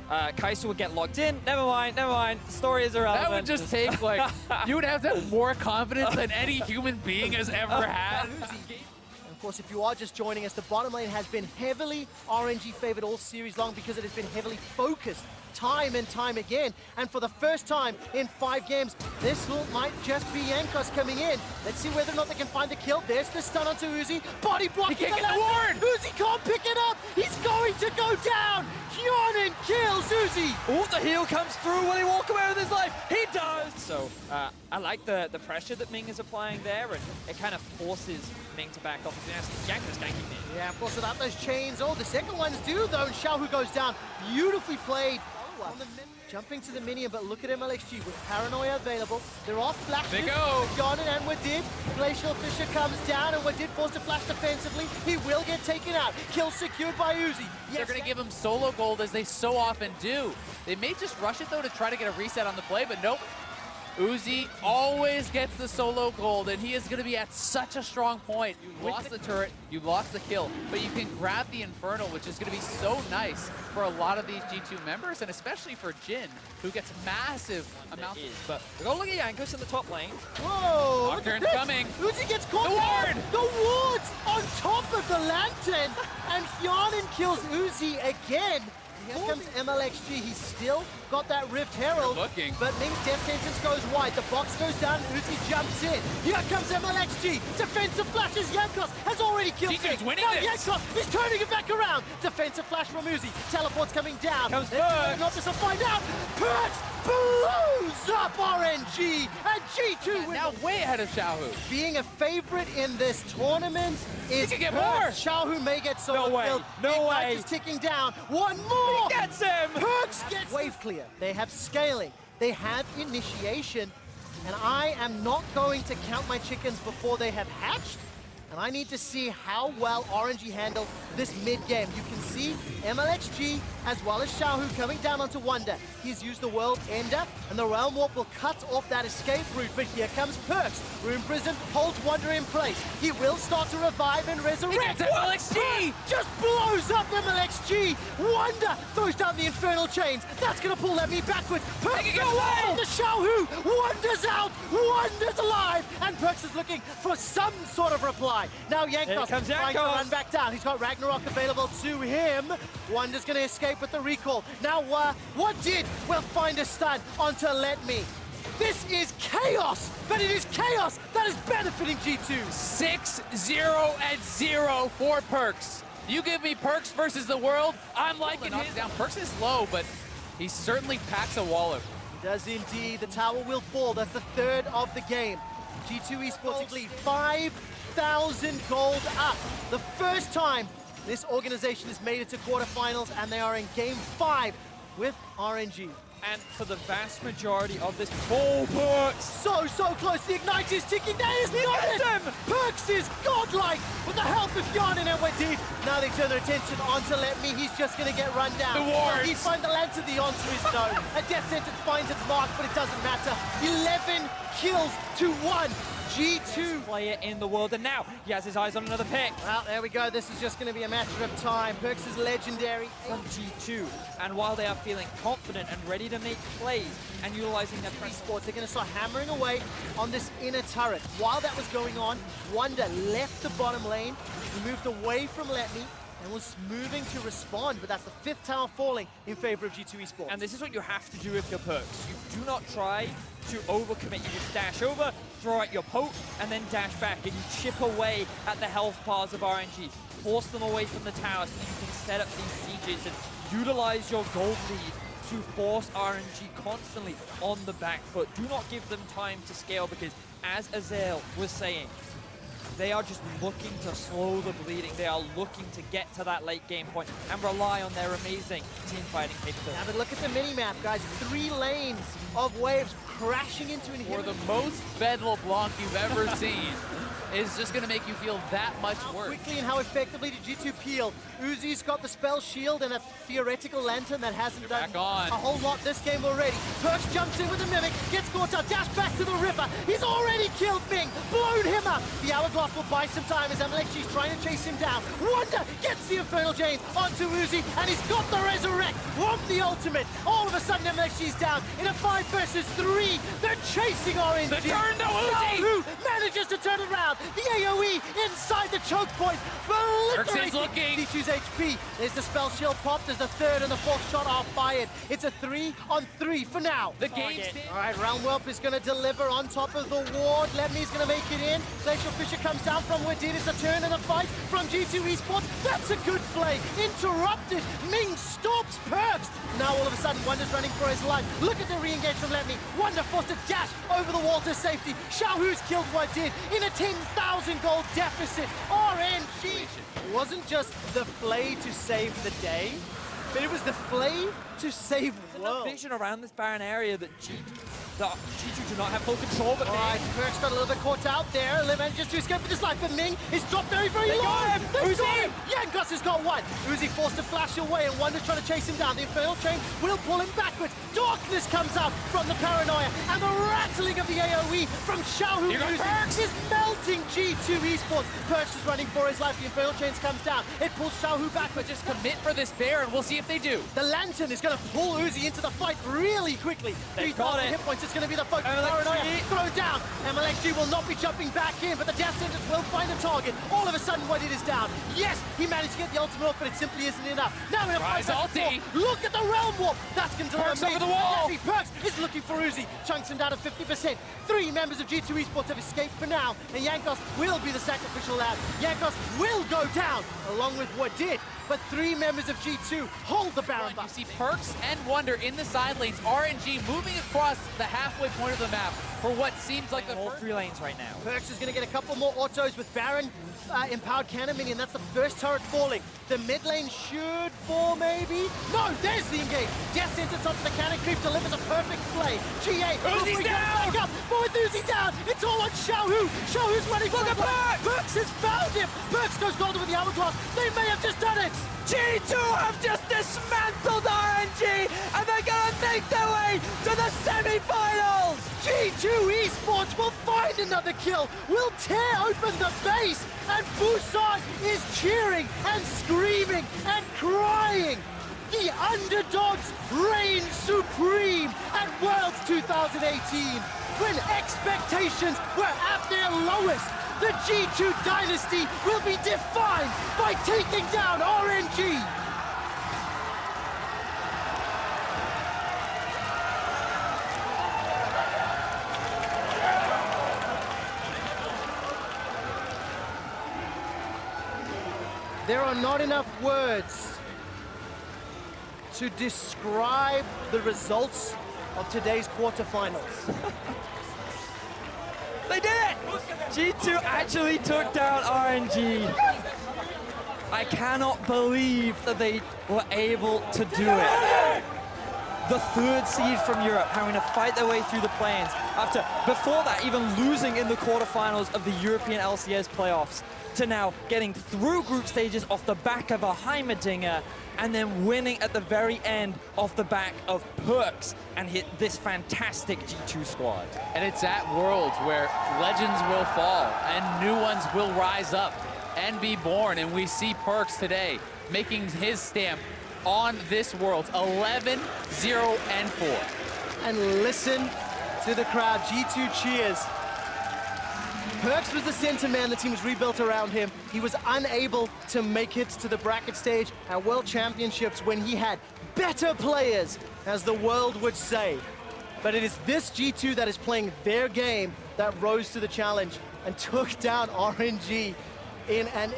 Kai'Sa would get locked in. Never mind, never mind. The story is irrelevant. That would just take, like, you would have to have more confidence than any human being has ever had. Of course, if you are just joining us, the bottom lane has been heavily RNG favored all series long because it has been heavily focused time and time again. And for the first time in 5 games, this might just be Jankos coming in. Let's see whether or not they can find the kill. There's the stun onto Uzi. Body block. He can't get the ward. Uzi can't pick it up. He's going to go down. Hyonin kills Uzi. Oh, the heal comes through. Will he walk away with his life? He does! So, I like the pressure that Ming is applying there, and it kind of forces Ming to back off. Jankos ganking me. Yeah, of course, without those chains. Oh, the second one's due, though, and Xiaohu goes down. Beautifully played. On the jumping to the minion, but look at MLXG with Paranoia available. They're off flashes. They go. Hyonin and Wadid. Glacial Fisher comes down, and Wadid forced to flash defensively. He will get taken out. Kill secured by Uzi. Yes, They're going to give him solo gold as they so often do. They may just rush it though to try to get a reset on the play, but nope. Uzi always gets the solo gold, and he is going to be at such a strong point. You lost the turret, you lost the kill, but you can grab the Infernal, which is going to be so nice for a lot of these G2 members, and especially for Jin, who gets massive amounts of... But we're going to look at Jankos in the top lane. Whoa! Nocturne's coming. Uzi gets caught. The ward! The ward's on top of the lantern, and Hyonin kills Uzi again. Here comes MLXG. He's still got that Rift Herald, but Ming's death sentence goes wide. The box goes down, Uzi jumps in. Here comes MLXG. Defensive flashes. Jankos has already killed G2's winning now this. Jankos is turning it back around. Defensive flash from Uzi. Teleport's coming down. Comes Perks. Not this will find out. Perks blows up RNG, and G2 Now way ahead of Xiaohu. being a favorite in this tournament is can get Perks. more. Xiaohu may get solo No way. killed. No Ignite way. is ticking down. One more. He gets him! Perks gets wave clear. They have scaling. They have initiation. And I am not going to count my chickens before they have hatched. And I need to see how well RNG handle this mid-game. You can see MLXG as well as Xiaohu coming down onto Wonder. He's used the World Ender, and the Realm Warp will cut off that escape route. But here comes Perks. Rune Prison holds Wonder in place. He will start to revive and resurrect. MLXG! Just blows up MLXG. Wonder throws down the Infernal Chains. That's going to pull that me backwards. Perks Take it gets away! on the Xiaohu. Wonder's out. Wonder's alive. And Perks is looking for some sort of reply. Now Jankos comes trying to Jankos. run back down. He's got Ragnarok available to him. Wonder's going to escape with the recall. Now what did? We'll find a stun onto Let Me. This is chaos, but it is chaos that is benefiting G2. 6-0-0 for Perks. You give me Perks versus the world, I'm liking his down. Perks is low, but he certainly packs a wallop. He does indeed. The tower will fall. That's the third of the game. G2 Esports lead 5,000 gold up. The first time this organization has made it to quarterfinals, and they are in game 5 with RNG. And for the vast majority of this, Perks! So close. The Ignite is ticking. That is not it. Perks is godlike with the help of Hyonin and Wadid. Now they turn their attention onto Let Me. He's just going to get run down. The wards. He find the answer. The answer is no. A death sentence finds its mark, but it doesn't matter. 11 kills to 1. G2 Player in the world, and now he has his eyes on another pick. Well, there we go. This is just going to be a matter of time. Perks is legendary. From G2, and while they are feeling confident and ready to make plays and utilizing their Esports, they're going to start hammering away on this inner turret. While that was going on, Wonder left the bottom lane. He moved away from Let Me and was moving to respond, but that's the 5th tower falling in favor of G2 Esports. And this is what you have to do with your Perks. You do not try to overcommit. You just dash over, throw out your poke, and then dash back, and you chip away at the health bars of RNG. Force them away from the tower so you can set up these sieges and utilize your gold lead to force RNG constantly on the back foot. Do not give them time to scale, because as Azael was saying, they are just looking to slow the bleeding. They are looking to get to that late game point and rely on their amazing team fighting capability. Now, but look at the mini-map, guys. 3 lanes of waves crashing into an For the most Bed LeBlanc you've ever seen. is just going to make you feel that much How worse. quickly and how effectively did G2 peel? Uzi's got the spell shield and a theoretical lantern that hasn't done back on. a whole lot this game already. Perks jumps in with the Mimic, gets caught out, dash back to the Ripper. He's already killed Ming, blown him up. The Hourglass will buy some time as Amalexi's trying to chase him down. Wonder gets the Infernal Chains onto Uzi, and he's got the Resurrect from the ultimate. All of a sudden, Amalexi's down in a 5 versus 3. They're chasing RNG. The turn to Uzi! Who manages to turn it around. The AoE inside the choke point. Perks is looking. D2's HP. There's the spell shield popped as the third and the fourth shot are fired. It's a 3-on-3 for now. The game. All right, Realmwhelp is going to deliver on top of the ward. Lemmy's going to make it in. Glacial Fisher comes down from where did. It's a turn and a fight from G2 Esports. That's a good play. Interrupted. Ming stops Perks. Now all of a sudden, Wonder's running for his life. Look at the re-engage from Lemmy. Wonder forced to dash over the wall to safety. Xiaohu's killed what did in a 10,000 gold deficit. RNG. It wasn't just the play to save the day, but it was the play to save the There's world. vision around this Baron area that G2 do not have full control, but All right, Perks got a little bit caught out there. Lim manages to escape with his life, but Ming is dropped very, very low. got him! They Uzi! got him! Yangus has got one. Uzi forced to flash away, and Wonder's trying to chase him down. The Infernal Chain will pull him backwards. Darkness comes out from the Paranoia, and the rattling of the AoE from Xiaohu Here goes Perks! is melting G2 Esports. Perks is running for his life. The Infernal Chains comes down. It pulls Xiaohu backwards. Just commit for this bear, and we'll see if they do. The Lantern is going to pull Uzi into the fight really quickly. They got 3,000 it. hit points. It's going to be the focus. Paranoia thrown down. MLXG will not be jumping back in, but the Death Sentence will find a target. All of a sudden, what it is down. Yes, he managed to get the ultimate off, but it simply isn't enough. Now in a Rise 5 versus 4. ulti. Look at the Realm Warp. That's going to Perks over the wall. Perks is looking for Uzi. Chunks him down to 50%. 3 members of G2 Esports have escaped for now, and Yankos will be the sacrificial lamb. Yankos will go down, along with what did. But 3 members of G2 hold the Baron You buff. see Perks and Wonder in the side lanes. RNG moving across the halfway point of the map for what seems like the all first. 3 lanes right now. Perks is going to get a couple more autos with Baron empowered cannon minion. That's the first turret falling. The mid lane should fall maybe. No, there's the engage. Death Sentence onto the cannon creep delivers a perfect play. GA. Uzi's down! Back up. But with Uzi down, it's all on Xiaohu. Xiaohu's running for Look at the Perks! Perks has found him. Perks goes golden with the Hourglass. They may have just done it. G2 have just dismantled RNG, and they're gonna make their way to the semi-finals! G2 Esports will find another kill, will tear open the base, and Busan is cheering and screaming and crying. The underdogs reign supreme at Worlds 2018. When expectations were at their lowest, the G2 dynasty will be defined by taking down RNG. There are not enough words to describe the results of today's quarterfinals. They did it! G2 actually took down RNG. I cannot believe that they were able to do it. The 3rd seed from Europe having to fight their way through the play-ins after, before that, even losing in the quarterfinals of the European LCS playoffs, to now getting through group stages off the back of a Heimerdinger and then winning at the very end off the back of Perks and hit this fantastic G2 squad. And it's at Worlds where legends will fall and new ones will rise up and be born. And we see Perks today making his stamp on this Worlds, 11-0-4. And listen to the crowd. G2 cheers. Perks was the center man. The team was rebuilt around him. He was unable to make it to the bracket stage at World Championships when he had better players, as the world would say. But it is this G2 that is playing their game that rose to the challenge and took down RNG in an